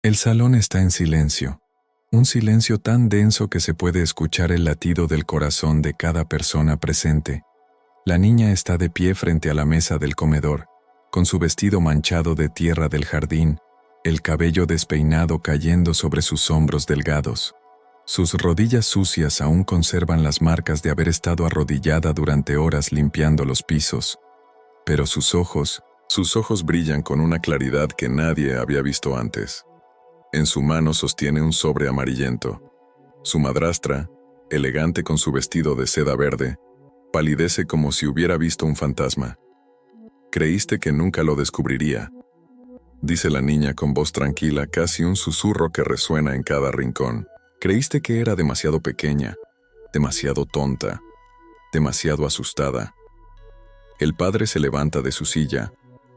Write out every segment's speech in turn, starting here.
El salón está en silencio, un silencio tan denso que se puede escuchar el latido del corazón de cada persona presente. La niña está de pie frente a la mesa del comedor, con su vestido manchado de tierra del jardín, el cabello despeinado cayendo sobre sus hombros delgados. Sus rodillas sucias aún conservan las marcas de haber estado arrodillada durante horas limpiando los pisos. Pero sus ojos brillan con una claridad que nadie había visto antes. En su mano sostiene un sobre amarillento. Su madrastra, elegante con su vestido de seda verde, palidece como si hubiera visto un fantasma. «Creíste que nunca lo descubriría», dice la niña con voz tranquila, casi un susurro que resuena en cada rincón. «Creíste que era demasiado pequeña, demasiado tonta, demasiado asustada». El padre se levanta de su silla,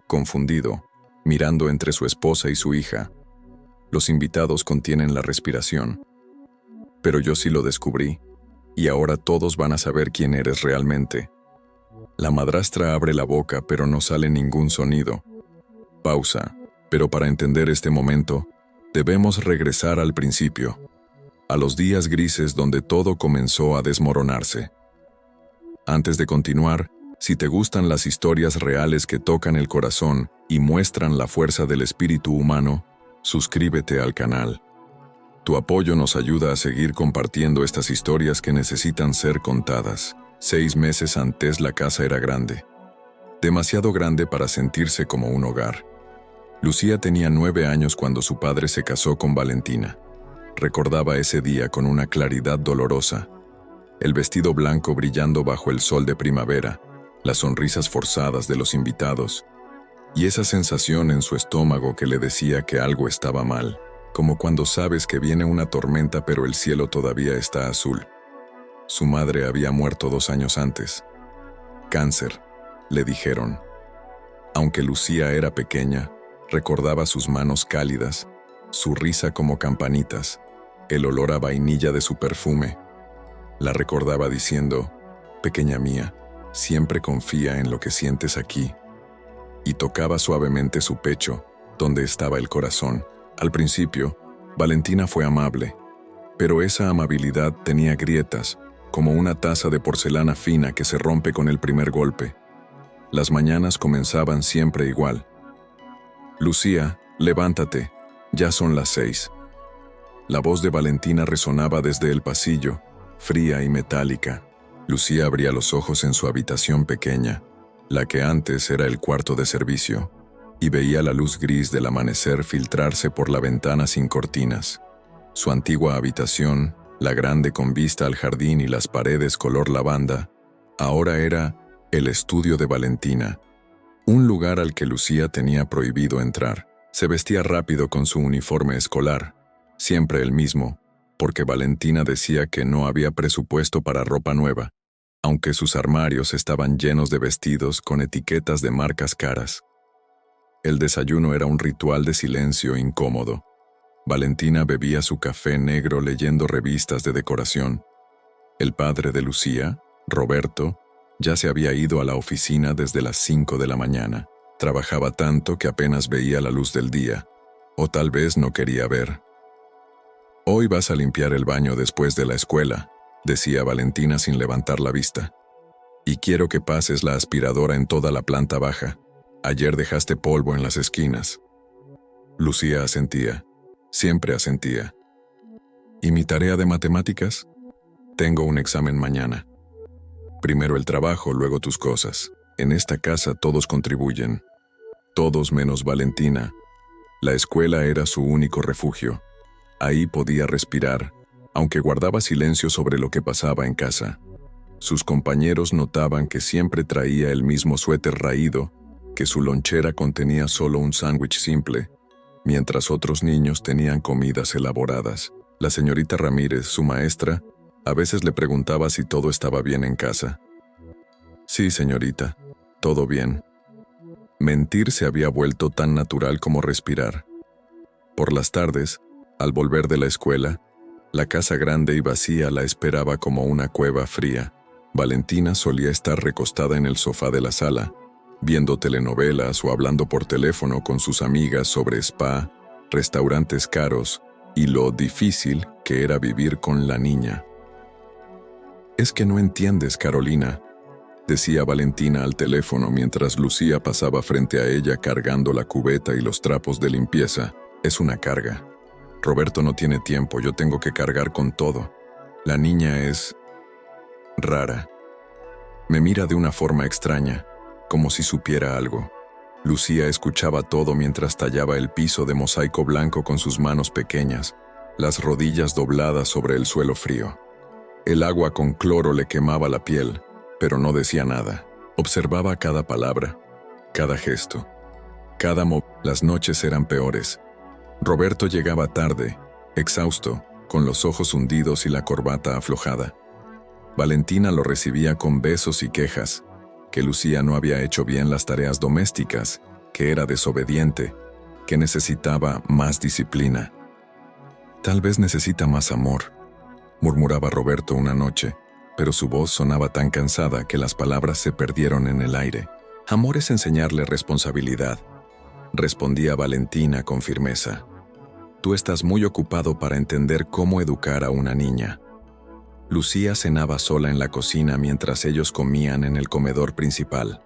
confundido, mirando entre su esposa y su hija. Los invitados contienen la respiración. «Pero yo sí lo descubrí, y ahora todos van a saber quién eres realmente». La madrastra abre la boca, pero no sale ningún sonido. Pausa. Pero para entender este momento, debemos regresar al principio, a los días grises donde todo comenzó a desmoronarse. Antes de continuar, si te gustan las historias reales que tocan el corazón y muestran la fuerza del espíritu humano, suscríbete al canal. Tu apoyo nos ayuda a seguir compartiendo estas historias que necesitan ser contadas. 6 meses antes la casa era grande. Demasiado grande para sentirse como un hogar. Lucía tenía 9 años cuando su padre se casó con Valentina. Recordaba ese día con una claridad dolorosa. El vestido blanco brillando bajo el sol de primavera, las sonrisas forzadas de los invitados, y esa sensación en su estómago que le decía que algo estaba mal, como cuando sabes que viene una tormenta pero el cielo todavía está azul. Su madre había muerto 2 años antes. Cáncer, le dijeron. Aunque Lucía era pequeña, recordaba sus manos cálidas, su risa como campanitas, el olor a vainilla de su perfume. La recordaba diciendo, «Pequeña mía, siempre confía en lo que sientes aquí». Y tocaba suavemente su pecho, donde estaba el corazón. Al principio, Valentina fue amable, pero esa amabilidad tenía grietas, como una taza de porcelana fina que se rompe con el primer golpe. Las mañanas comenzaban siempre igual. «Lucía, levántate, ya son las 6». La voz de Valentina resonaba desde el pasillo, fría y metálica. Lucía abría los ojos en su habitación pequeña, la que antes era el cuarto de servicio, y veía la luz gris del amanecer filtrarse por la ventana sin cortinas. Su antigua habitación, la grande con vista al jardín y las paredes color lavanda, ahora era el estudio de Valentina, un lugar al que Lucía tenía prohibido entrar. Se vestía rápido con su uniforme escolar, siempre el mismo, porque Valentina decía que no había presupuesto para ropa nueva, aunque sus armarios estaban llenos de vestidos con etiquetas de marcas caras. El desayuno era un ritual de silencio incómodo. Valentina bebía su café negro leyendo revistas de decoración. El padre de Lucía, Roberto, ya se había ido a la oficina desde las 5 de la mañana. Trabajaba tanto que apenas veía la luz del día, o tal vez no quería ver. «Hoy vas a limpiar el baño después de la escuela», decía Valentina sin levantar la vista. «Y quiero que pases la aspiradora en toda la planta baja. Ayer dejaste polvo en las esquinas». Lucía asentía. Siempre asentía. «¿Y mi tarea de matemáticas? Tengo un examen mañana. Primero el trabajo, luego tus cosas. En esta casa todos contribuyen. Todos menos Valentina. La escuela era su único refugio. Ahí podía respirar, aunque guardaba silencio sobre lo que pasaba en casa. Sus compañeros notaban que siempre traía el mismo suéter raído, que su lonchera contenía solo un sándwich simple, mientras otros niños tenían comidas elaboradas. La señorita Ramírez, su maestra, a veces le preguntaba si todo estaba bien en casa. «Sí, señorita, todo bien». Mentir se había vuelto tan natural como respirar. Por las tardes, al volver de la escuela, la casa grande y vacía la esperaba como una cueva fría. Valentina solía estar recostada en el sofá de la sala, viendo telenovelas o hablando por teléfono con sus amigas sobre spa, restaurantes caros y lo difícil que era vivir con la niña. «Es que no entiendes, Carolina», decía Valentina al teléfono mientras Lucía pasaba frente a ella cargando la cubeta y los trapos de limpieza. «Es una carga. Roberto no tiene tiempo, yo tengo que cargar con todo. La niña es rara. Me mira de una forma extraña, como si supiera algo». Lucía escuchaba todo mientras tallaba el piso de mosaico blanco con sus manos pequeñas, las rodillas dobladas sobre el suelo frío. El agua con cloro le quemaba la piel, pero no decía nada. Observaba cada palabra, cada gesto, Las noches eran peores. Roberto llegaba tarde, exhausto, con los ojos hundidos y la corbata aflojada. Valentina lo recibía con besos y quejas, que Lucía no había hecho bien las tareas domésticas, que era desobediente, que necesitaba más disciplina. «Tal vez necesita más amor», murmuraba Roberto una noche, pero su voz sonaba tan cansada que las palabras se perdieron en el aire. «Amor es enseñarle responsabilidad», respondía Valentina con firmeza. «Tú estás muy ocupado para entender cómo educar a una niña». Lucía cenaba sola en la cocina mientras ellos comían en el comedor principal.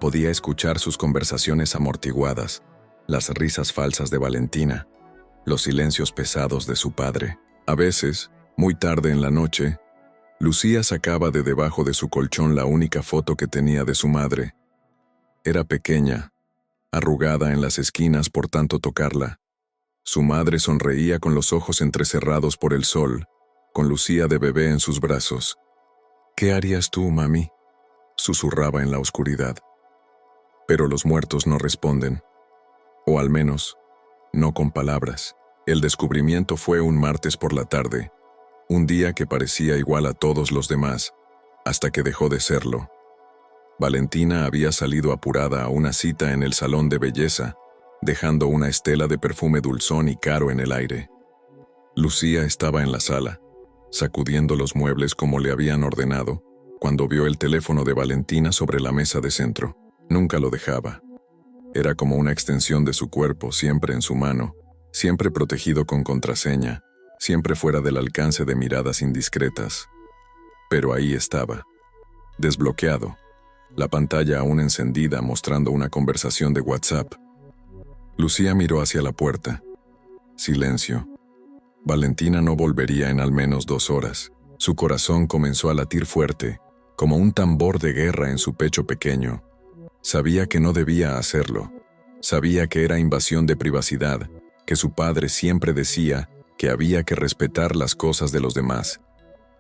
Podía escuchar sus conversaciones amortiguadas, las risas falsas de Valentina, los silencios pesados de su padre. A veces, muy tarde en la noche, Lucía sacaba de debajo de su colchón la única foto que tenía de su madre. Era pequeña, arrugada en las esquinas por tanto tocarla. Su madre sonreía con los ojos entrecerrados por el sol, con Lucía de bebé en sus brazos. «¿Qué harías tú, mami?», susurraba en la oscuridad. Pero los muertos no responden, o al menos, no con palabras. El descubrimiento fue un martes por la tarde, un día que parecía igual a todos los demás, hasta que dejó de serlo. Valentina había salido apurada a una cita en el salón de belleza, dejando una estela de perfume dulzón y caro en el aire. Lucía estaba en la sala, sacudiendo los muebles como le habían ordenado, cuando vio el teléfono de Valentina sobre la mesa de centro. Nunca lo dejaba. Era como una extensión de su cuerpo, siempre en su mano, siempre protegido con contraseña, siempre fuera del alcance de miradas indiscretas. Pero ahí estaba, desbloqueado, la pantalla aún encendida mostrando una conversación de WhatsApp. Lucía miró hacia la puerta. Silencio. Valentina no volvería en al menos 2 horas. Su corazón comenzó a latir fuerte, como un tambor de guerra en su pecho pequeño. Sabía que no debía hacerlo. Sabía que era invasión de privacidad, que su padre siempre decía que había que respetar las cosas de los demás.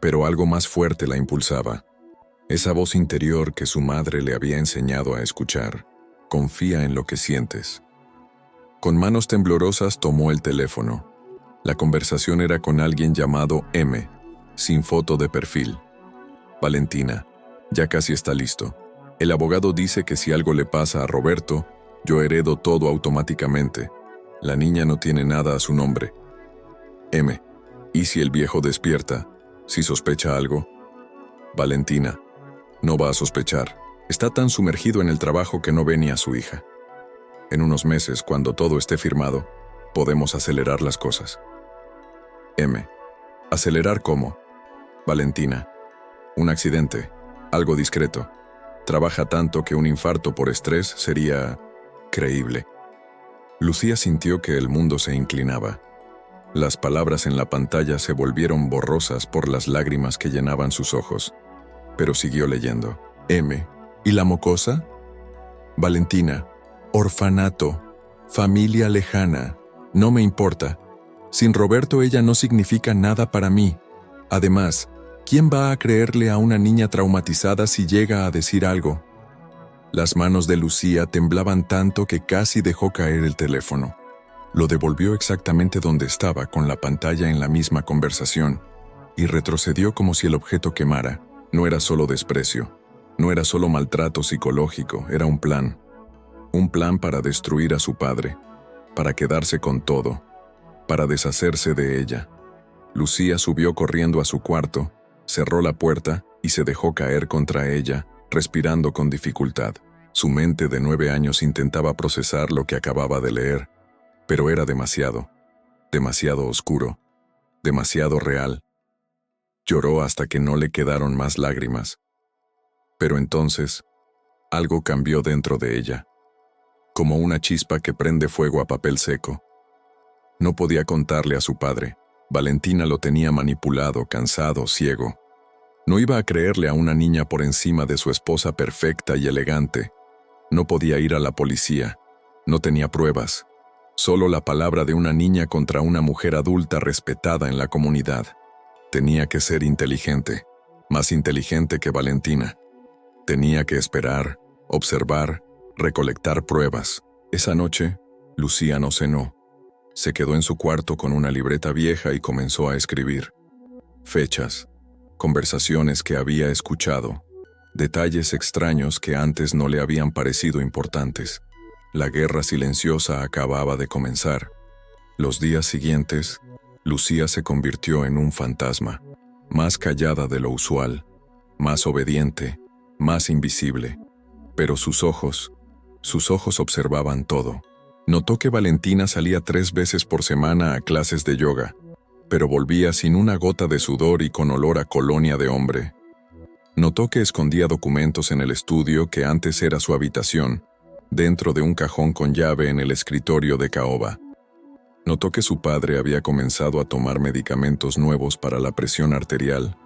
Pero algo más fuerte la impulsaba. Esa voz interior que su madre le había enseñado a escuchar. Confía en lo que sientes. Con manos temblorosas tomó el teléfono. La conversación era con alguien llamado M, sin foto de perfil. «Valentina, ya casi está listo. El abogado dice que si algo le pasa a Roberto, yo heredo todo automáticamente. La niña no tiene nada a su nombre. M, ¿y si el viejo despierta? ¿Si sospecha algo?» «Valentina, no va a sospechar. Está tan sumergido en el trabajo que no ve ni a su hija. En unos meses, cuando todo esté firmado, podemos acelerar las cosas». M. ¿Acelerar cómo? Valentina. Un accidente, algo discreto. Trabaja tanto que un infarto por estrés sería creíble. Lucía sintió que el mundo se inclinaba. Las palabras en la pantalla se volvieron borrosas por las lágrimas que llenaban sus ojos, pero siguió leyendo. M. ¿Y la mocosa? Valentina. Orfanato. Familia lejana. No me importa. Sin Roberto ella no significa nada para mí. Además, ¿quién va a creerle a una niña traumatizada si llega a decir algo? Las manos de Lucía temblaban tanto que casi dejó caer el teléfono. Lo devolvió exactamente donde estaba, con la pantalla en la misma conversación, y retrocedió como si el objeto quemara. No era solo desprecio, no era solo maltrato psicológico, era un plan. Un plan para destruir a su padre, para quedarse con todo, para deshacerse de ella. Lucía subió corriendo a su cuarto, cerró la puerta y se dejó caer contra ella, respirando con dificultad. Su mente de 9 años intentaba procesar lo que acababa de leer. pero era demasiado, demasiado oscuro, demasiado real. Lloró hasta que no le quedaron más lágrimas. Pero entonces, algo cambió dentro de ella, como una chispa que prende fuego a papel seco. No podía contarle a su padre. Valentina lo tenía manipulado, cansado, ciego. No iba a creerle a una niña por encima de su esposa perfecta y elegante. No podía ir a la policía. No tenía pruebas. Solo la palabra de una niña contra una mujer adulta respetada en la comunidad. Tenía que ser inteligente, más inteligente que Valentina. Tenía que esperar, observar, recolectar pruebas. Esa noche, Lucía no cenó. Se quedó en su cuarto con una libreta vieja y comenzó a escribir. Fechas, conversaciones que había escuchado, detalles extraños que antes no le habían parecido importantes. La guerra silenciosa acababa de comenzar. Los días siguientes, Lucía se convirtió en un fantasma, más callada de lo usual, más obediente, más invisible. Pero sus ojos observaban todo. Notó que Valentina salía 3 veces por semana a clases de yoga, pero volvía sin una gota de sudor y con olor a colonia de hombre. Notó que escondía documentos en el estudio que antes era su habitación, dentro de un cajón con llave en el escritorio de caoba. Notó que su padre había comenzado a tomar medicamentos nuevos para la presión arterial,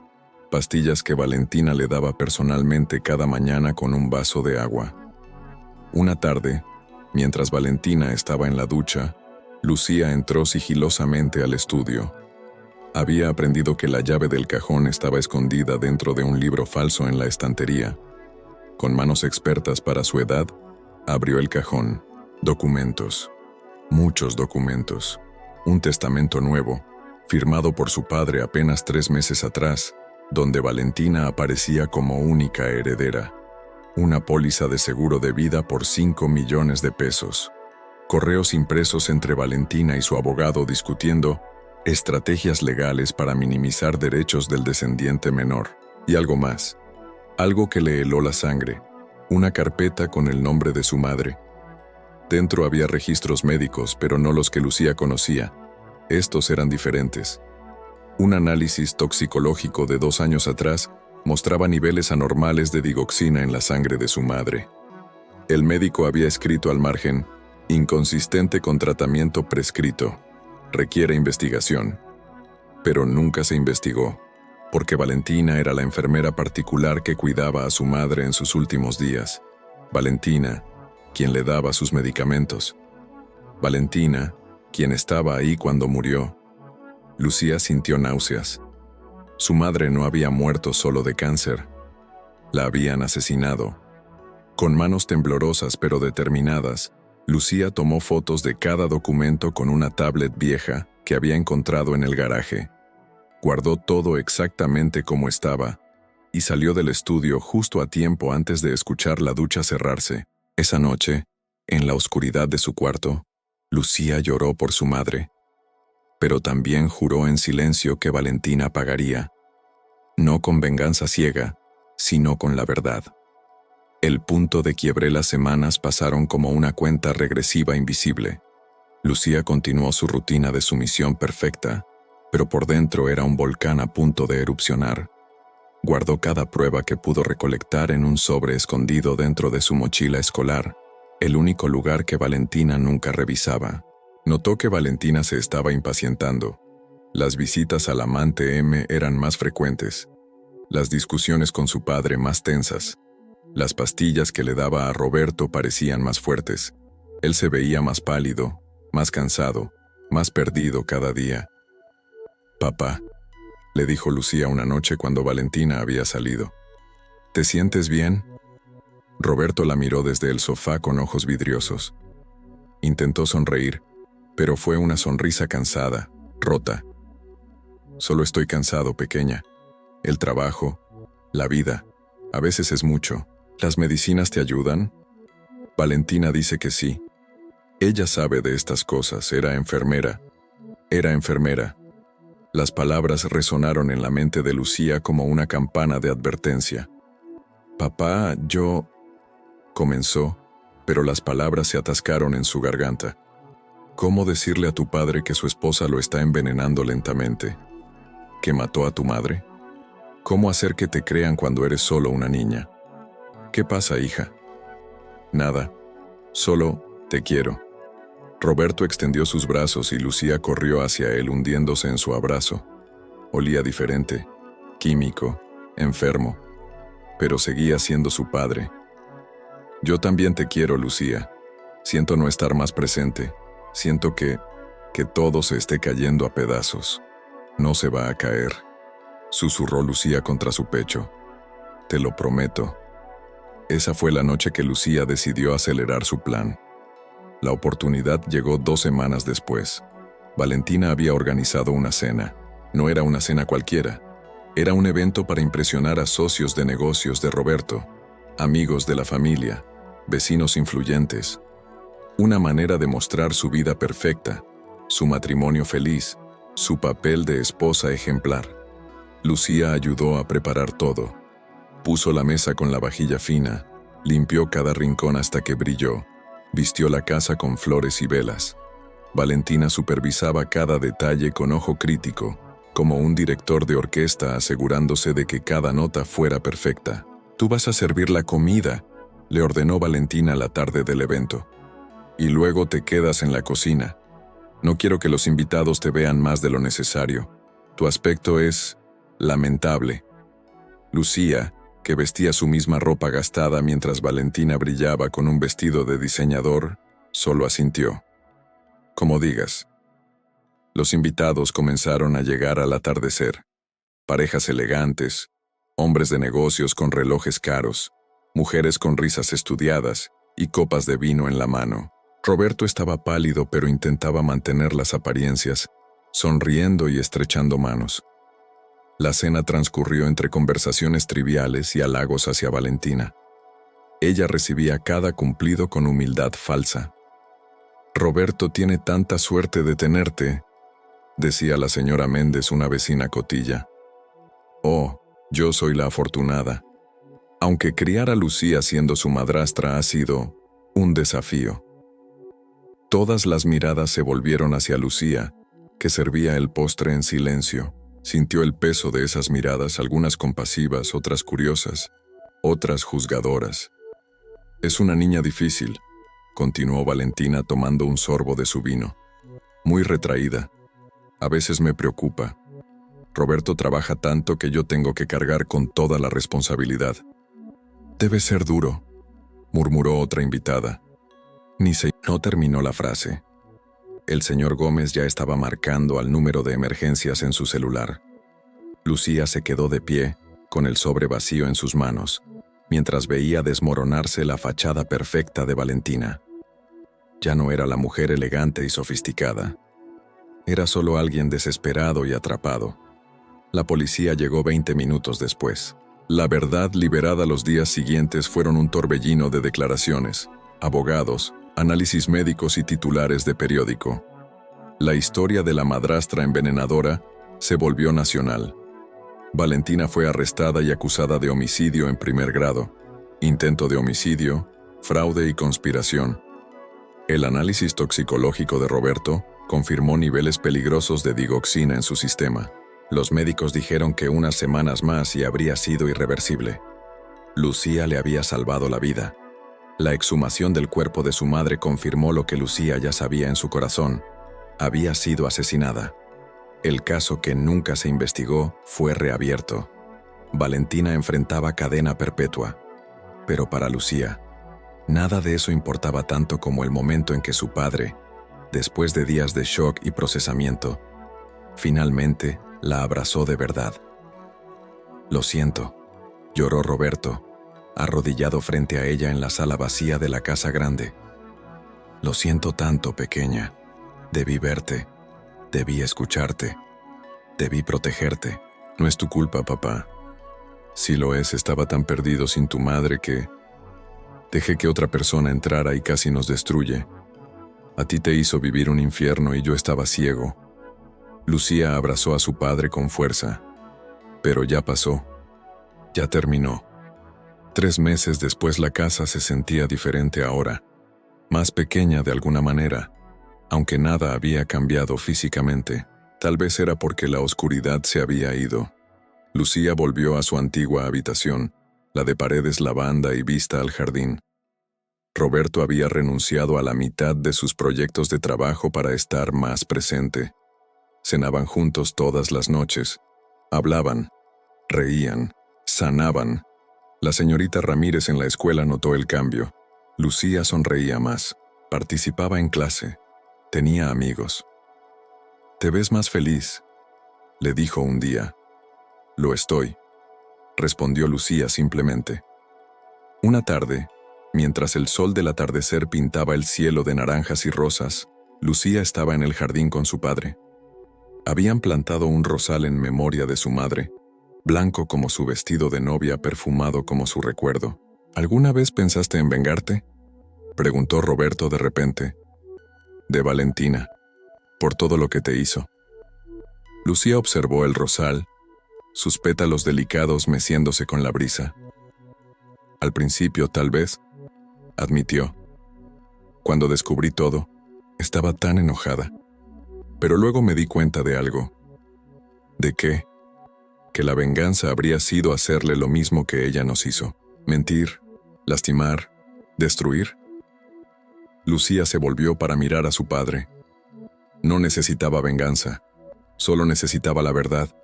pastillas que Valentina le daba personalmente cada mañana con un vaso de agua. Una tarde, mientras Valentina estaba en la ducha, Lucía entró sigilosamente al estudio. Había aprendido que la llave del cajón estaba escondida dentro de un libro falso en la estantería. Con manos expertas para su edad, abrió el cajón. Documentos. Muchos documentos. Un testamento nuevo, firmado por su padre apenas 3 meses atrás, donde Valentina aparecía como única heredera. Una póliza de seguro de vida por 5 millones de pesos. Correos impresos entre Valentina y su abogado discutiendo estrategias legales para minimizar derechos del descendiente menor. Y algo más. Algo que le heló la sangre. Una carpeta con el nombre de su madre. Dentro había registros médicos, pero no los que Lucía conocía. Estos eran diferentes. Un análisis toxicológico de 2 años atrás mostraba niveles anormales de digoxina en la sangre de su madre. El médico había escrito al margen, inconsistente con tratamiento prescrito, requiere investigación. Pero nunca se investigó, porque Valentina era la enfermera particular que cuidaba a su madre en sus últimos días. Valentina, quien le daba sus medicamentos. Valentina, quien estaba ahí cuando murió. Lucía sintió náuseas. Su madre no había muerto solo de cáncer. La habían asesinado. Con manos temblorosas pero determinadas, Lucía tomó fotos de cada documento con una tablet vieja que había encontrado en el garaje. Guardó todo exactamente como estaba y salió del estudio justo a tiempo antes de escuchar la ducha cerrarse. Esa noche, en la oscuridad de su cuarto, Lucía lloró por su madre, pero también juró en silencio que Valentina pagaría, no con venganza ciega, sino con la verdad. El punto de quiebre. Las semanas pasaron como una cuenta regresiva invisible. Lucía continuó su rutina de sumisión perfecta, pero por dentro era un volcán a punto de erupcionar. Guardó cada prueba que pudo recolectar en un sobre escondido dentro de su mochila escolar, el único lugar que Valentina nunca revisaba. Notó que Valentina se estaba impacientando. Las visitas al amante M eran más frecuentes, las discusiones con su padre más tensas. Las pastillas que le daba a Roberto parecían más fuertes. Él se veía más pálido, más cansado, más perdido cada día. «Papá», le dijo Lucía una noche cuando Valentina había salido. «¿Te sientes bien?» Roberto la miró desde el sofá con ojos vidriosos. Intentó sonreír, pero fue una sonrisa cansada, rota. «Solo estoy cansado, pequeña. El trabajo, la vida, a veces es mucho. ¿Las medicinas te ayudan?» Valentina dice que sí. Ella sabe de estas cosas, era enfermera. Era enfermera. Las palabras resonaron en la mente de Lucía como una campana de advertencia. «Papá, comenzó, pero las palabras se atascaron en su garganta. ¿Cómo decirle a tu padre que su esposa lo está envenenando lentamente? ¿Que mató a tu madre? ¿Cómo hacer que te crean cuando eres solo una niña? ¿Qué pasa, hija? Nada. Solo, te quiero. Roberto extendió sus brazos y Lucía corrió hacia él hundiéndose en su abrazo. Olía diferente, químico, enfermo, pero seguía siendo su padre. Yo también te quiero, Lucía. Siento no estar más presente. Siento que todo se esté cayendo a pedazos. No se va a caer, susurró Lucía contra su pecho. Te lo prometo. Esa fue la noche que Lucía decidió acelerar su plan. La oportunidad llegó 2 semanas después. Valentina había organizado una cena. No era una cena cualquiera. Era un evento para impresionar a socios de negocios de Roberto, amigos de la familia, vecinos influyentes. Una manera de mostrar su vida perfecta, su matrimonio feliz, su papel de esposa ejemplar. Lucía ayudó a preparar todo. Puso la mesa con la vajilla fina, limpió cada rincón hasta que brilló, vistió la casa con flores y velas. Valentina supervisaba cada detalle con ojo crítico, como un director de orquesta asegurándose de que cada nota fuera perfecta. «Tú vas a servir la comida», le ordenó Valentina la tarde del evento. «Y luego te quedas en la cocina. No quiero que los invitados te vean más de lo necesario. Tu aspecto es lamentable». Lucía, que vestía su misma ropa gastada mientras Valentina brillaba con un vestido de diseñador, solo asintió. «Como digas». Los invitados comenzaron a llegar al atardecer. Parejas elegantes, hombres de negocios con relojes caros, mujeres con risas estudiadas y copas de vino en la mano. Roberto estaba pálido pero intentaba mantener las apariencias, sonriendo y estrechando manos. La cena transcurrió entre conversaciones triviales y halagos hacia Valentina. Ella recibía cada cumplido con humildad falsa. «Roberto tiene tanta suerte de tenerte», decía la señora Méndez, una vecina cotilla. «Oh, yo soy la afortunada». Aunque criar a Lucía siendo su madrastra ha sido un desafío. Todas las miradas se volvieron hacia Lucía, que servía el postre en silencio. Sintió el peso de esas miradas, algunas compasivas, otras curiosas, otras juzgadoras. «Es una niña difícil», continuó Valentina tomando un sorbo de su vino. «Muy retraída. A veces me preocupa. Roberto trabaja tanto que yo tengo que cargar con toda la responsabilidad». «Debe ser duro», murmuró otra invitada. No terminó la frase. El señor Gómez ya estaba marcando al número de emergencias en su celular. Lucía se quedó de pie, con el sobre vacío en sus manos, mientras veía desmoronarse la fachada perfecta de Valentina. Ya no era la mujer elegante y sofisticada. Era solo alguien desesperado y atrapado. La policía llegó 20 minutos después. La verdad liberada los días siguientes fueron un torbellino de declaraciones, abogados, análisis médicos y titulares de periódico. La historia de la madrastra envenenadora se volvió nacional. Valentina fue arrestada y acusada de homicidio en primer grado, intento de homicidio, fraude y conspiración. El análisis toxicológico de Roberto confirmó niveles peligrosos de digoxina en su sistema. Los médicos dijeron que unas semanas más y habría sido irreversible. Lucía le había salvado la vida. La exhumación del cuerpo de su madre confirmó lo que Lucía ya sabía en su corazón. Había sido asesinada. El caso, que nunca se investigó, fue reabierto. Valentina enfrentaba cadena perpetua. Pero para Lucía, nada de eso importaba tanto como el momento en que su padre, después de días de shock y procesamiento, finalmente la abrazó de verdad. «Lo siento», lloró Roberto, arrodillado frente a ella en la sala vacía de la casa grande. «Lo siento tanto, pequeña. Debí verte, debí escucharte, debí protegerte. No es tu culpa, papá. Si lo es, estaba tan perdido sin tu madre que dejé que otra persona entrara y casi nos destruye. A ti te hizo vivir un infierno y yo estaba ciego». Lucía abrazó a su padre con fuerza. Pero ya pasó. Ya terminó. 3 meses después la casa se sentía diferente ahora. Más pequeña de alguna manera. Aunque nada había cambiado físicamente, tal vez era porque la oscuridad se había ido. Lucía volvió a su antigua habitación, la de paredes lavanda y vista al jardín. Roberto había renunciado a la mitad de sus proyectos de trabajo para estar más presente. Cenaban juntos todas las noches. Hablaban, reían, sanaban. La señorita Ramírez en la escuela notó el cambio. Lucía sonreía más, participaba en clase, tenía amigos. «Te ves más feliz», le dijo un día. «Lo estoy», respondió Lucía simplemente. Una tarde, mientras el sol del atardecer pintaba el cielo de naranjas y rosas, Lucía estaba en el jardín con su padre. Habían plantado un rosal en memoria de su madre, blanco como su vestido de novia, perfumado como su recuerdo. «¿Alguna vez pensaste en vengarte?», preguntó Roberto de repente. «De Valentina, por todo lo que te hizo». Lucía observó el rosal, sus pétalos delicados meciéndose con la brisa. «Al principio, tal vez», admitió. «Cuando descubrí todo, estaba tan enojada. Pero luego me di cuenta de algo». «¿De qué?». «Que la venganza habría sido hacerle lo mismo que ella nos hizo. Mentir, lastimar, destruir». Lucía se volvió para mirar a su padre. No necesitaba venganza, solo necesitaba la verdad.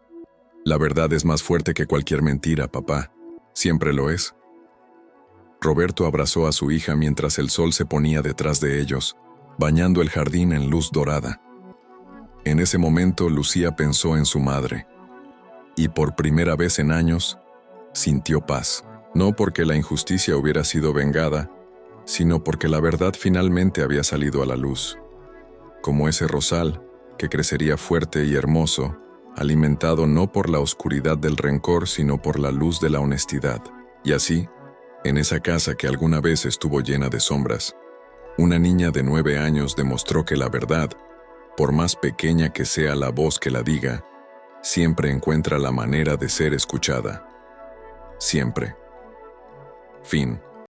«La verdad es más fuerte que cualquier mentira, papá. Siempre lo es». Roberto abrazó a su hija mientras el sol se ponía detrás de ellos, bañando el jardín en luz dorada. En ese momento Lucía pensó en su madre, y por primera vez en años, sintió paz. No porque la injusticia hubiera sido vengada, sino porque la verdad finalmente había salido a la luz. Como ese rosal, que crecería fuerte y hermoso, alimentado no por la oscuridad del rencor, sino por la luz de la honestidad. Y así, en esa casa que alguna vez estuvo llena de sombras, una niña de 9 años demostró que la verdad, por más pequeña que sea la voz que la diga, siempre encuentra la manera de ser escuchada. Siempre. Fin.